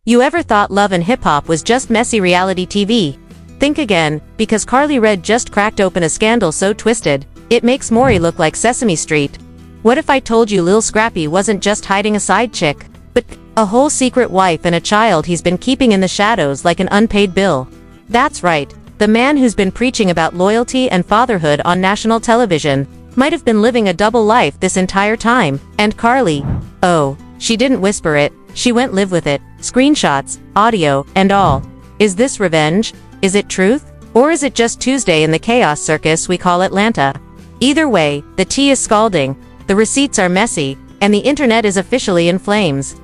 You ever thought Love and Hip Hop was just messy reality TV? Think again, because Karlie Red just cracked open a scandal so twisted, it makes Maury look like Sesame Street. What if I told you Lil Scrappy wasn't just hiding a side chick, but a whole secret wife and a child he's been keeping in the shadows like an unpaid bill? That's right, the man who's been preaching about loyalty and fatherhood on national television might have been living a double life this entire time, and Karlie, oh, she didn't whisper it, she went live with it, screenshots, audio, and all. Is this revenge? Is it truth? Or is it just Tuesday in the chaos circus we call Atlanta? Either way, the tea is scalding, the receipts are messy, and the internet is officially in flames.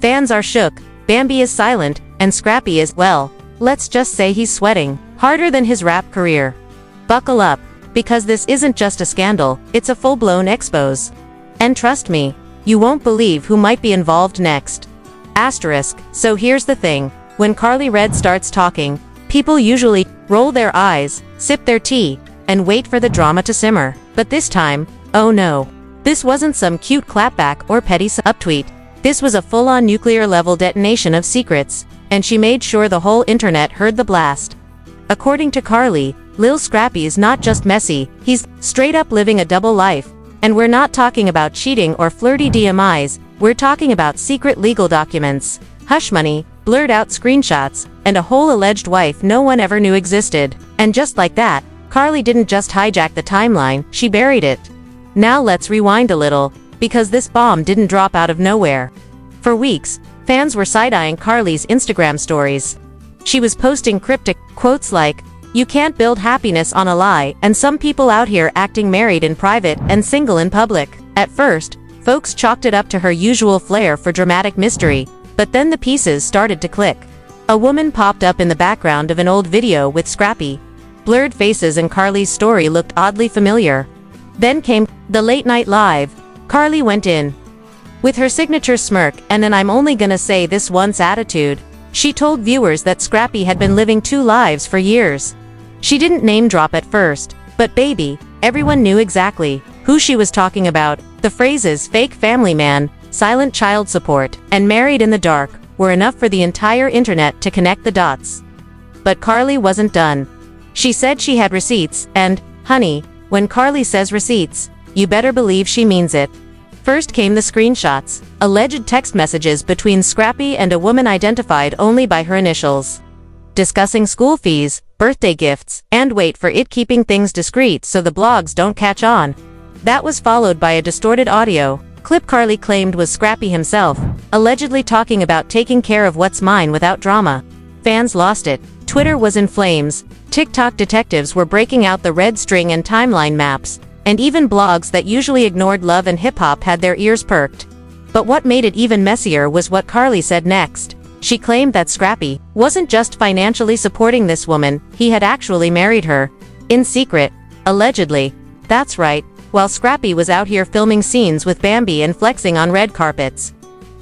Fans are shook, Bambi is silent, and Scrappy is, well, let's just say he's sweating harder than his rap career. Buckle up, because this isn't just a scandal, it's a full-blown expose. And trust me, you won't believe who might be involved next. Asterisk, so here's the thing, when Karlie Red starts talking, people usually roll their eyes, sip their tea, and wait for the drama to simmer. But this time, oh no. This wasn't some cute clapback or petty subtweet. This was a full-on nuclear-level detonation of secrets, and she made sure the whole internet heard the blast. According to Karlie, Lil Scrappy is not just messy, he's straight-up living a double life. And we're not talking about cheating or flirty DMIs, we're talking about secret legal documents, hush money, blurred-out screenshots, and a whole alleged wife no one ever knew existed. And just like that, Karlie didn't just hijack the timeline, she buried it. Now let's rewind a little, because this bomb didn't drop out of nowhere. For weeks, fans were side-eyeing Karlie's Instagram stories. She was posting cryptic quotes like, "You can't build happiness on a lie," and some people out here acting married in private and single in public. At first, folks chalked it up to her usual flair for dramatic mystery, but then the pieces started to click. A woman popped up in the background of an old video with Scrappy. Blurred faces and Karlie's story looked oddly familiar. Then came the late night live. Karlie went in with her signature smirk and an "I'm only gonna say this once" attitude. She told viewers that Scrappy had been living two lives for years. She didn't name drop at first, but baby, everyone knew exactly who she was talking about. The phrases "fake family man," "silent child support," and "married in the dark" were enough for the entire internet to connect the dots. But Karlie wasn't done. She said she had receipts, and, honey, when Karlie says receipts, you better believe she means it. First came the screenshots, alleged text messages between Scrappy and a woman identified only by her initials, discussing school fees, birthday gifts, and wait for it, keeping things discreet so the blogs don't catch on. That was followed by a distorted audio clip Karlie claimed was Scrappy himself, allegedly talking about taking care of what's mine without drama. Fans lost it. Twitter was in flames. TikTok detectives were breaking out the red string and timeline maps, and even blogs that usually ignored Love and Hip Hop had their ears perked. But what made it even messier was what Karlie said next. She claimed that Scrappy wasn't just financially supporting this woman, he had actually married her. In secret, allegedly. That's right, while Scrappy was out here filming scenes with Bambi and flexing on red carpets.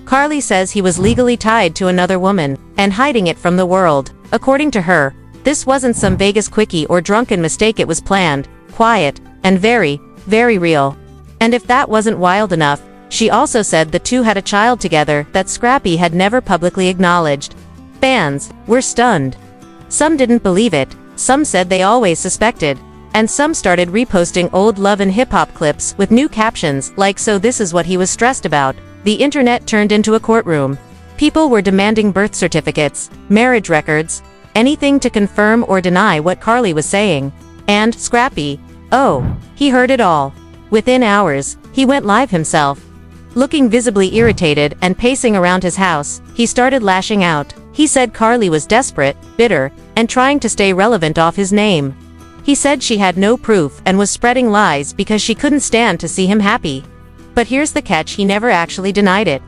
Karlie says he was legally tied to another woman, and hiding it from the world. According to her, this wasn't some Vegas quickie or drunken mistake, it was planned, quiet, and very, very real. And if that wasn't wild enough, she also said the two had a child together that Scrappy had never publicly acknowledged. Fans were stunned. Some didn't believe it, some said they always suspected, and some started reposting old Love and Hip Hop clips with new captions like, "So this is what he was stressed about." The internet turned into a courtroom. People were demanding birth certificates, marriage records, anything to confirm or deny what Karlie was saying. And Scrappy, oh, he heard it all. Within hours, he went live himself. Looking visibly irritated and pacing around his house, he started lashing out. He said Karlie was desperate, bitter, and trying to stay relevant off his name. He said she had no proof and was spreading lies because she couldn't stand to see him happy. But here's the catch, he never actually denied it.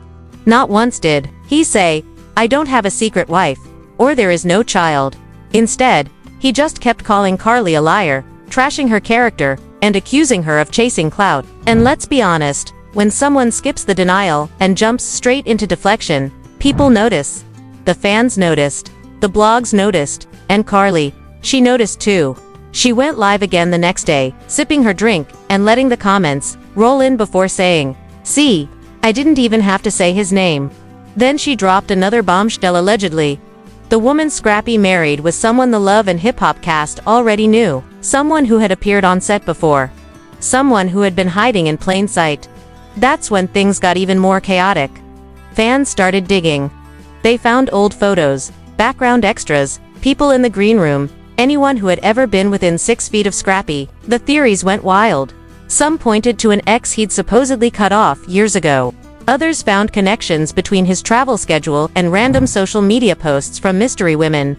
Not once did he say, "I don't have a secret wife," or "there is no child." Instead, he just kept calling Karlie a liar, trashing her character, and accusing her of chasing clout. And let's be honest, when someone skips the denial and jumps straight into deflection, people notice. The fans noticed, the blogs noticed, and Karlie, she noticed too. She went live again the next day, sipping her drink, and letting the comments roll in before saying, "See, I didn't even have to say his name." Then she dropped another bombshell allegedly. The woman Scrappy married was someone the Love and Hip Hop cast already knew, someone who had appeared on set before, someone who had been hiding in plain sight. That's when things got even more chaotic. Fans started digging. They found old photos, background extras, people in the green room, anyone who had ever been within 6 feet of Scrappy. The theories went wild. Some pointed to an ex he'd supposedly cut off years ago. Others found connections between his travel schedule and random social media posts from mystery women.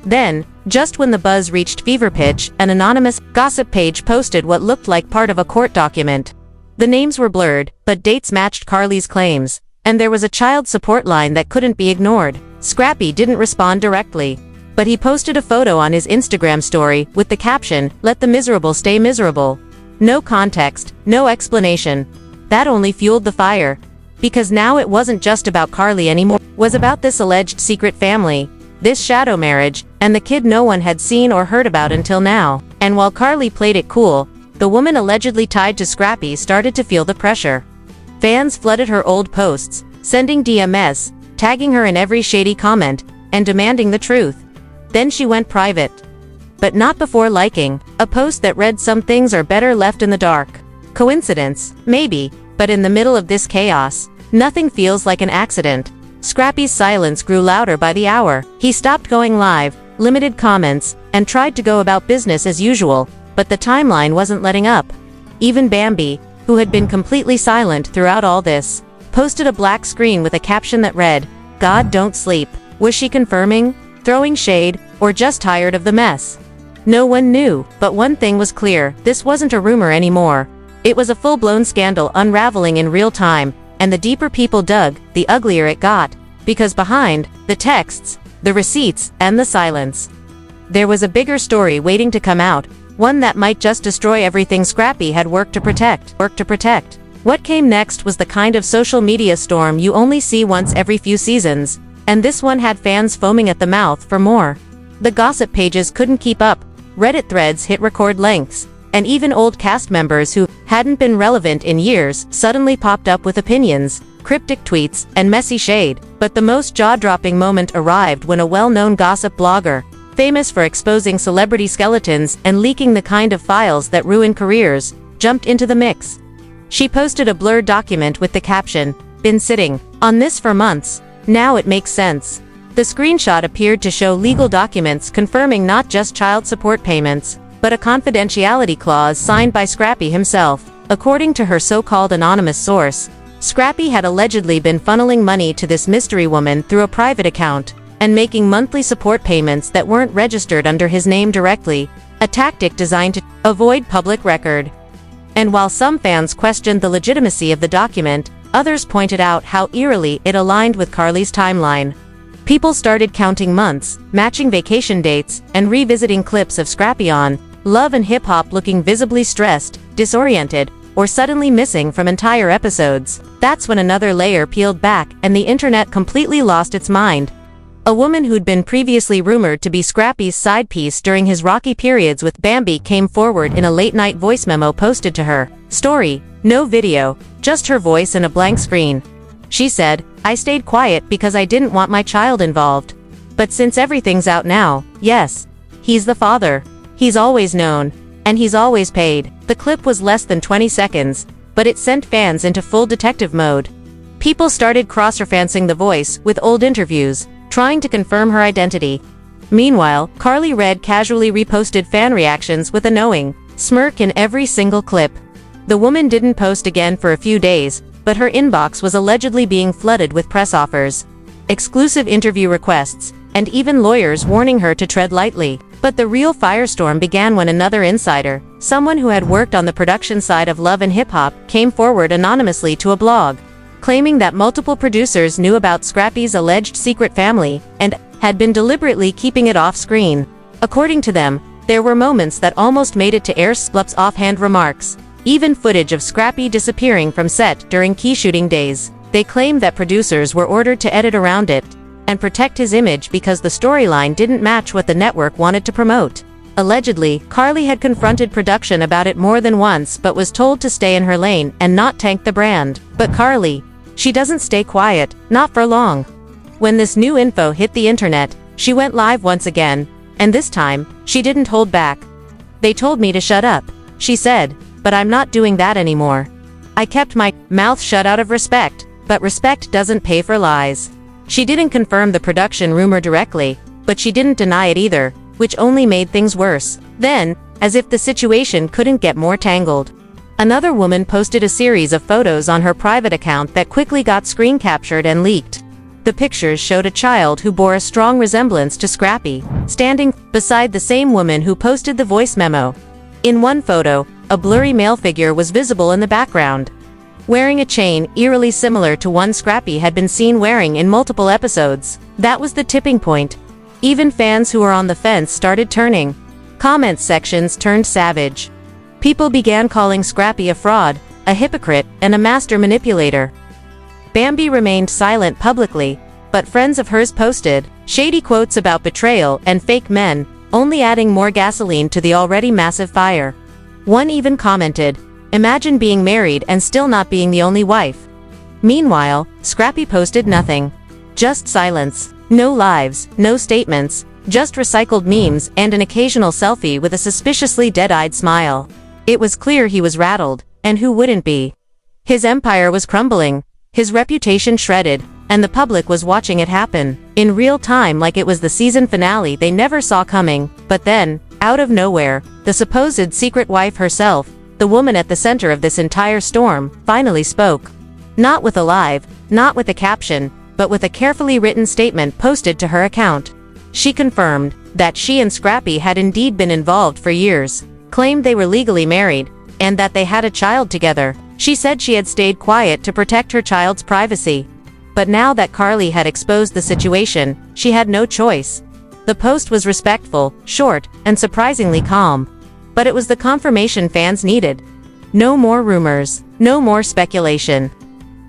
Then, just when the buzz reached fever pitch, an anonymous gossip page posted what looked like part of a court document. The names were blurred, but dates matched Karlie's claims, and there was a child support line that couldn't be ignored. Scrappy didn't respond directly, but he posted a photo on his Instagram story with the caption, "Let the miserable stay miserable." No context, no explanation. That only fueled the fire. Because now it wasn't just about Karlie anymore, it was about this alleged secret family, this shadow marriage, and the kid no one had seen or heard about until now. And while Karlie played it cool, the woman allegedly tied to Scrappy started to feel the pressure. Fans flooded her old posts, sending DMs, tagging her in every shady comment, and demanding the truth. Then she went private. But not before liking a post that read, "Some things are better left in the dark." Coincidence? Maybe, but in the middle of this chaos, nothing feels like an accident. Scrappy's silence grew louder by the hour. He stopped going live, limited comments, and tried to go about business as usual, but the timeline wasn't letting up. Even Bambi, who had been completely silent throughout all this, posted a black screen with a caption that read, "God don't sleep." Was she confirming, throwing shade, or just tired of the mess? No one knew, but one thing was clear: this wasn't a rumor anymore. It was a full-blown scandal unraveling in real time, and the deeper people dug, the uglier it got, because behind the texts, the receipts, and the silence, there was a bigger story waiting to come out, one that might just destroy everything Scrappy had worked to protect. What came next was the kind of social media storm you only see once every few seasons, and this one had fans foaming at the mouth for more. The gossip pages couldn't keep up, Reddit threads hit record lengths, and even old cast members who hadn't been relevant in years suddenly popped up with opinions, cryptic tweets, and messy shade. But the most jaw-dropping moment arrived when a well-known gossip blogger, famous for exposing celebrity skeletons and leaking the kind of files that ruin careers, jumped into the mix. She posted a blurred document with the caption, "Been sitting on this for months. Now it makes sense." The screenshot appeared to show legal documents confirming not just child support payments, but a confidentiality clause signed by Scrappy himself. According to her so-called anonymous source, Scrappy had allegedly been funneling money to this mystery woman through a private account, and making monthly support payments that weren't registered under his name directly, a tactic designed to avoid public record. And while some fans questioned the legitimacy of the document, others pointed out how eerily it aligned with Karlie's timeline. People started counting months, matching vacation dates, and revisiting clips of Scrappy on Love and Hip Hop looking visibly stressed, disoriented, or suddenly missing from entire episodes. That's when another layer peeled back and the internet completely lost its mind. A woman who'd been previously rumored to be Scrappy's side piece during his rocky periods with Bambi came forward in a late-night voice memo posted to her story. No video, just her voice and a blank screen. She said, "I stayed quiet because I didn't want my child involved. But since everything's out now, yes, he's the father. He's always known. And he's always paid." The clip was less than 20 seconds, but it sent fans into full detective mode. People started cross-referencing the voice with old interviews, trying to confirm her identity. Meanwhile, Karlie Red casually reposted fan reactions with a knowing smirk in every single clip. The woman didn't post again for a few days, but her inbox was allegedly being flooded with press offers, exclusive interview requests, and even lawyers warning her to tread lightly. But the real firestorm began when another insider, someone who had worked on the production side of Love and Hip Hop, came forward anonymously to a blog, claiming that multiple producers knew about Scrappy's alleged secret family and had been deliberately keeping it off-screen. According to them, there were moments that almost made it to air. Splup's offhand remarks, even footage of Scrappy disappearing from set during key shooting days. They claimed that producers were ordered to edit around it and protect his image because the storyline didn't match what the network wanted to promote. Allegedly, Karlie had confronted production about it more than once but was told to stay in her lane and not tank the brand. But Karlie, She doesn't stay quiet, not for long. When this new info hit the internet, she went live once again, and this time, she didn't hold back. "They told me to shut up," she said, "but I'm not doing that anymore. I kept my mouth shut out of respect, but respect doesn't pay for lies." She didn't confirm the production rumor directly, but she didn't deny it either, which only made things worse. Then, as if the situation couldn't get more tangled, another woman posted a series of photos on her private account that quickly got screen captured and leaked. The pictures showed a child who bore a strong resemblance to Scrappy, standing beside the same woman who posted the voice memo. In one photo, a blurry male figure was visible in the background, wearing a chain eerily similar to one Scrappy had been seen wearing in multiple episodes. That was the tipping point. Even fans who were on the fence started turning. Comment sections turned savage. People began calling Scrappy a fraud, a hypocrite, and a master manipulator. Bambi remained silent publicly, but friends of hers posted shady quotes about betrayal and fake men, only adding more gasoline to the already massive fire. One even commented, "Imagine being married and still not being the only wife." Meanwhile, Scrappy posted nothing. Just silence. No lives, no statements, just recycled memes and an occasional selfie with a suspiciously dead-eyed smile. It was clear he was rattled, and who wouldn't be? His empire was crumbling, his reputation shredded, and the public was watching it happen, in real time like it was the season finale they never saw coming. But then, out of nowhere, the supposed secret wife herself, the woman at the center of this entire storm, finally spoke. Not with a live, not with a caption, but with a carefully written statement posted to her account. She confirmed that she and Scrappy had indeed been involved for years, claimed they were legally married, and that they had a child together. She said she had stayed quiet to protect her child's privacy. But now that Karlie had exposed the situation, she had no choice. The post was respectful, short, and surprisingly calm. But it was the confirmation fans needed. No more rumors, no more speculation.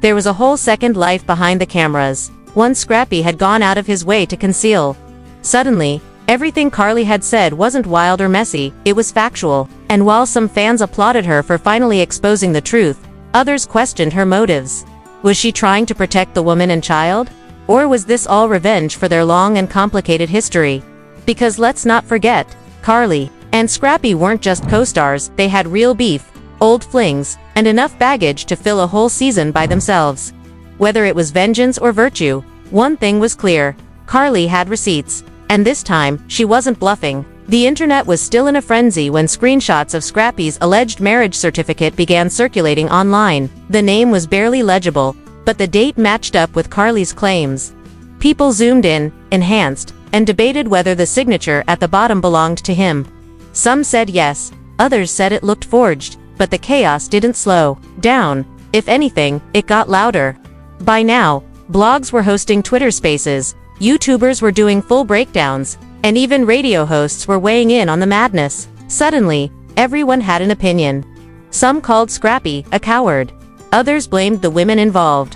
There was a whole second life behind the cameras, one Scrappy had gone out of his way to conceal. Suddenly, everything Karlie had said wasn't wild or messy, it was factual, and while some fans applauded her for finally exposing the truth, others questioned her motives. Was she trying to protect the woman and child? Or was this all revenge for their long and complicated history? Because let's not forget, Karlie and Scrappy weren't just co-stars, they had real beef, old flings, and enough baggage to fill a whole season by themselves. Whether it was vengeance or virtue, one thing was clear: Karlie had receipts, and this time, she wasn't bluffing. The internet was still in a frenzy when screenshots of Scrappy's alleged marriage certificate began circulating online. The name was barely legible, but the date matched up with Karlie's claims. People zoomed in, enhanced, and debated whether the signature at the bottom belonged to him. Some said yes, others said it looked forged, but the chaos didn't slow down. If anything, it got louder. By now, blogs were hosting Twitter Spaces, YouTubers were doing full breakdowns, and even radio hosts were weighing in on the madness. Suddenly, everyone had an opinion. Some called Scrappy a coward. Others blamed the women involved.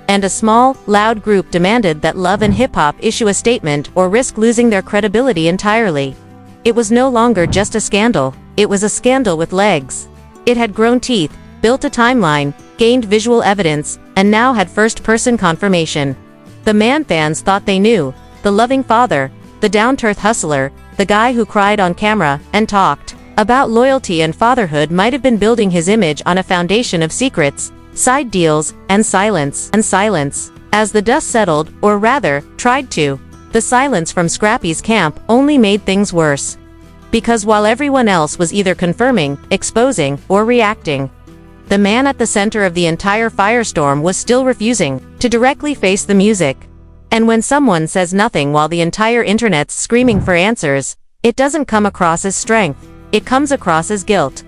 And a small, loud group demanded that Love and Hip Hop issue a statement or risk losing their credibility entirely. It was no longer just a scandal, it was a scandal with legs. It had grown teeth, built a timeline, gained visual evidence, and now had first-person confirmation. The man fans thought they knew, the loving father, the down-to-earth hustler, the guy who cried on camera and talked about loyalty and fatherhood might have been building his image on a foundation of secrets, side deals, and silence. As the dust settled, or rather, tried to, the silence from Scrappy's camp only made things worse. Because while everyone else was either confirming, exposing, or reacting, the man at the center of the entire firestorm was still refusing to directly face the music. And when someone says nothing while the entire internet's screaming for answers, it doesn't come across as strength, it comes across as guilt.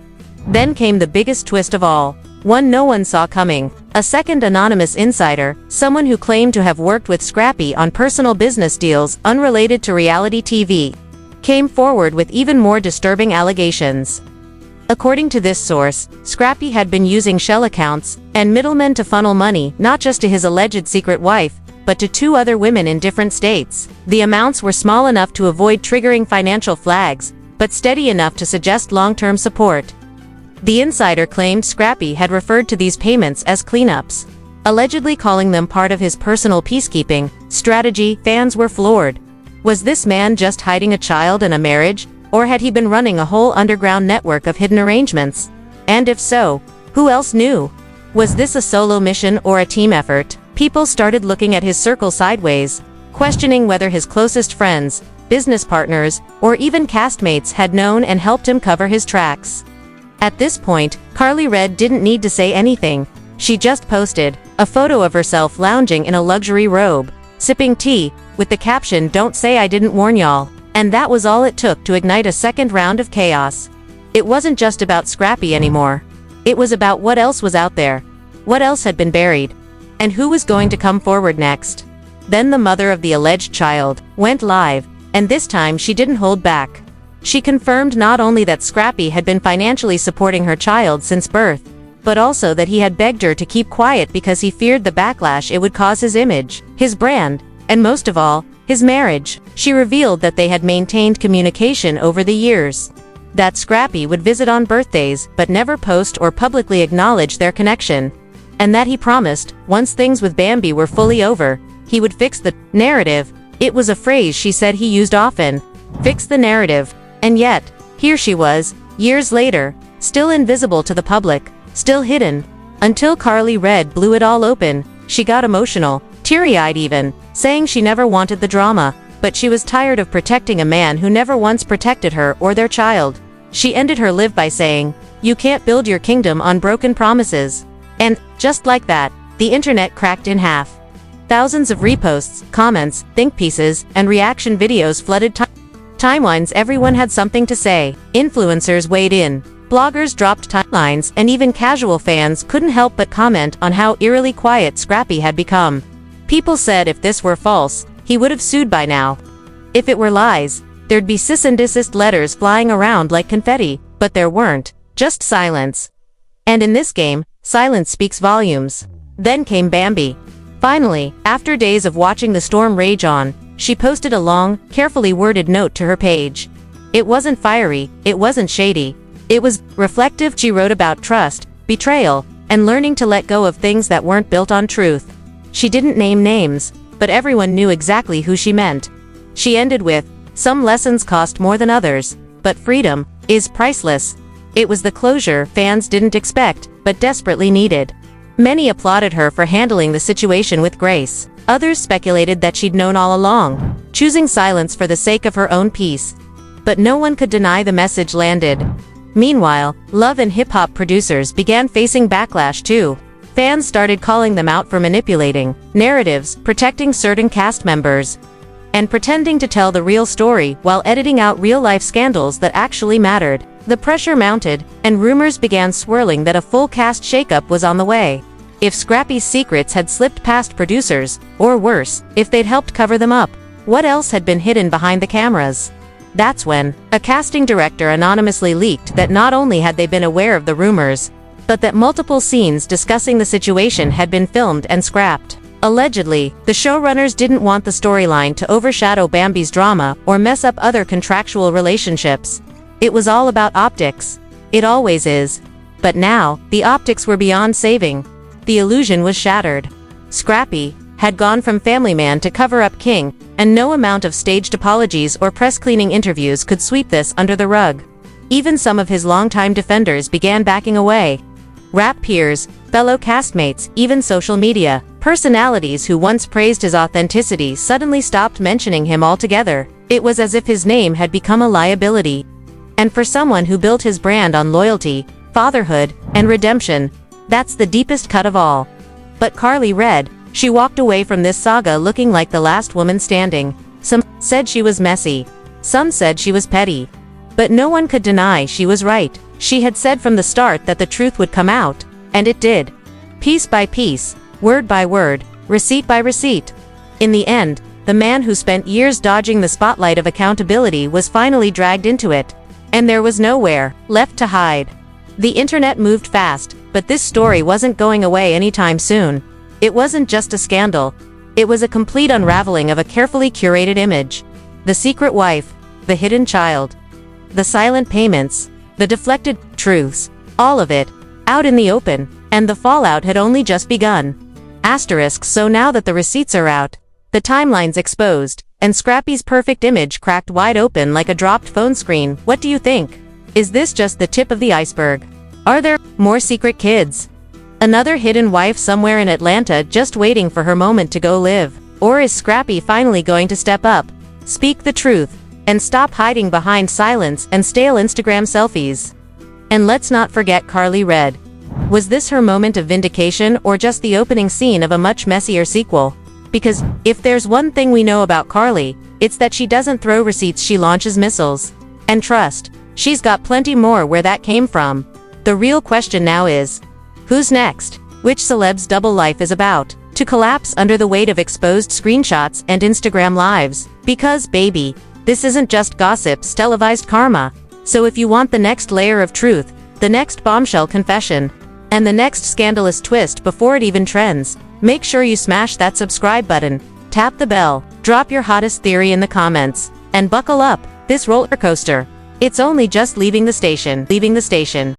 Then came the biggest twist of all, one no one saw coming. A second anonymous insider, someone who claimed to have worked with Scrappy on personal business deals unrelated to reality TV, came forward with even more disturbing allegations. According to this source, Scrappy had been using shell accounts and middlemen to funnel money not just to his alleged secret wife, but to 2 other women in different states. The amounts were small enough to avoid triggering financial flags, but steady enough to suggest long-term support. The insider claimed Scrappy had referred to these payments as cleanups. allegedly calling them part of his personal peacekeeping strategy. Fans were floored. Was this man just hiding a child and a marriage, or had he been running a whole underground network of hidden arrangements? And if so, who else knew? Was this a solo mission or a team effort? People started looking at his circle sideways, questioning whether his closest friends, business partners, or even castmates had known and helped him cover his tracks. At this point, Karlie Red didn't need to say anything. She just posted a photo of herself lounging in a luxury robe, sipping tea, with the caption, "Don't say I didn't warn y'all." And that was all it took to ignite a second round of chaos. It wasn't just about Scrappy anymore. It was about what else was out there, what else had been buried, and who was going to come forward next. Then the mother of the alleged child went live, and this time she didn't hold back. She confirmed not only that Scrappy had been financially supporting her child since birth, but also that he had begged her to keep quiet because he feared the backlash it would cause his image, his brand, and most of all, his marriage. She revealed that they had maintained communication over the years. That Scrappy would visit on birthdays but never post or publicly acknowledge their connection. And that he promised, once things with Bambi were fully over, he would fix the narrative. It was a phrase she said he used often. Fix the narrative. And yet, here she was, years later, still invisible to the public, still hidden. Until Karlie Red blew it all open. She got emotional, teary-eyed even, saying she never wanted the drama, but she was tired of protecting a man who never once protected her or their child. She ended her live by saying, "You can't build your kingdom on broken promises." And, just like that, the internet cracked in half. Thousands of reposts, comments, think pieces, and reaction videos flooded timelines. Everyone had something to say. Influencers weighed in. Bloggers dropped timelines, and even casual fans couldn't help but comment on how eerily quiet Scrappy had become. People said if this were false, he would have sued by now. If it were lies, there'd be cease and desist letters flying around like confetti, but there weren't, just silence. And in this game, silence speaks volumes. Then came Bambi. Finally, after days of watching the storm rage on, she posted a long, carefully worded note to her page. It wasn't fiery, it wasn't shady. It was reflective. She wrote about trust, betrayal, and learning to let go of things that weren't built on truth. She didn't name names, but everyone knew exactly who she meant. She ended with, "Some lessons cost more than others, but freedom is priceless." It was the closure fans didn't expect, but desperately needed. Many applauded her for handling the situation with grace. Others speculated that she'd known all along, choosing silence for the sake of her own peace. But no one could deny the message landed. Meanwhile, love and hip-hop producers began facing backlash too. Fans started calling them out for manipulating narratives, protecting certain cast members, and pretending to tell the real story while editing out real-life scandals that actually mattered. The pressure mounted, and rumors began swirling that a full cast shakeup was on the way. If Scrappy's secrets had slipped past producers, or worse, if they'd helped cover them up, what else had been hidden behind the cameras? That's when a casting director anonymously leaked that not only had they been aware of the rumors, but that multiple scenes discussing the situation had been filmed and scrapped. Allegedly, the showrunners didn't want the storyline to overshadow Bambi's drama or mess up other contractual relationships. It was all about optics. It always is. But now, the optics were beyond saving. The illusion was shattered. Scrappy had gone from family man to cover-up king, and no amount of staged apologies or press-cleaning interviews could sweep this under the rug. Even some of his longtime defenders began backing away. Rap peers, fellow castmates, even social media personalities who once praised his authenticity suddenly stopped mentioning him altogether. It was as if his name had become a liability. And for someone who built his brand on loyalty, fatherhood, and redemption, that's the deepest cut of all. But Karlie Red, she walked away from this saga looking like the last woman standing. Some said she was messy. Some said she was petty. But no one could deny she was right. She had said from the start that the truth would come out, and it did. Piece by piece, word by word, receipt by receipt. In the end, the man who spent years dodging the spotlight of accountability was finally dragged into it. And there was nowhere left to hide. The internet moved fast, but this story wasn't going away anytime soon. It wasn't just a scandal. It was a complete unraveling of a carefully curated image. The secret wife, the hidden child, the silent payments, the deflected truths, all of it, out in the open, and the fallout had only just begun. So now that the receipts are out, the timeline's exposed, and Scrappy's perfect image cracked wide open like a dropped phone screen, what do you think? Is this just the tip of the iceberg? Are there more secret kids? Another hidden wife somewhere in Atlanta just waiting for her moment to go live? Or is Scrappy finally going to step up, speak the truth, and stop hiding behind silence and stale Instagram selfies? And let's not forget Karlie Redd. Was this her moment of vindication or just the opening scene of a much messier sequel? Because, if there's one thing we know about Karlie, it's that she doesn't throw receipts, she launches missiles. And trust, she's got plenty more where that came from. The real question now is, who's next? Which celeb's double life is about to collapse under the weight of exposed screenshots and Instagram lives? Because, baby, this isn't just gossip's televised karma. So if you want the next layer of truth, the next bombshell confession, and the next scandalous twist before it even trends, make sure you smash that subscribe button, tap the bell, drop your hottest theory in the comments, and buckle up, this roller coaster. It's only just leaving the station.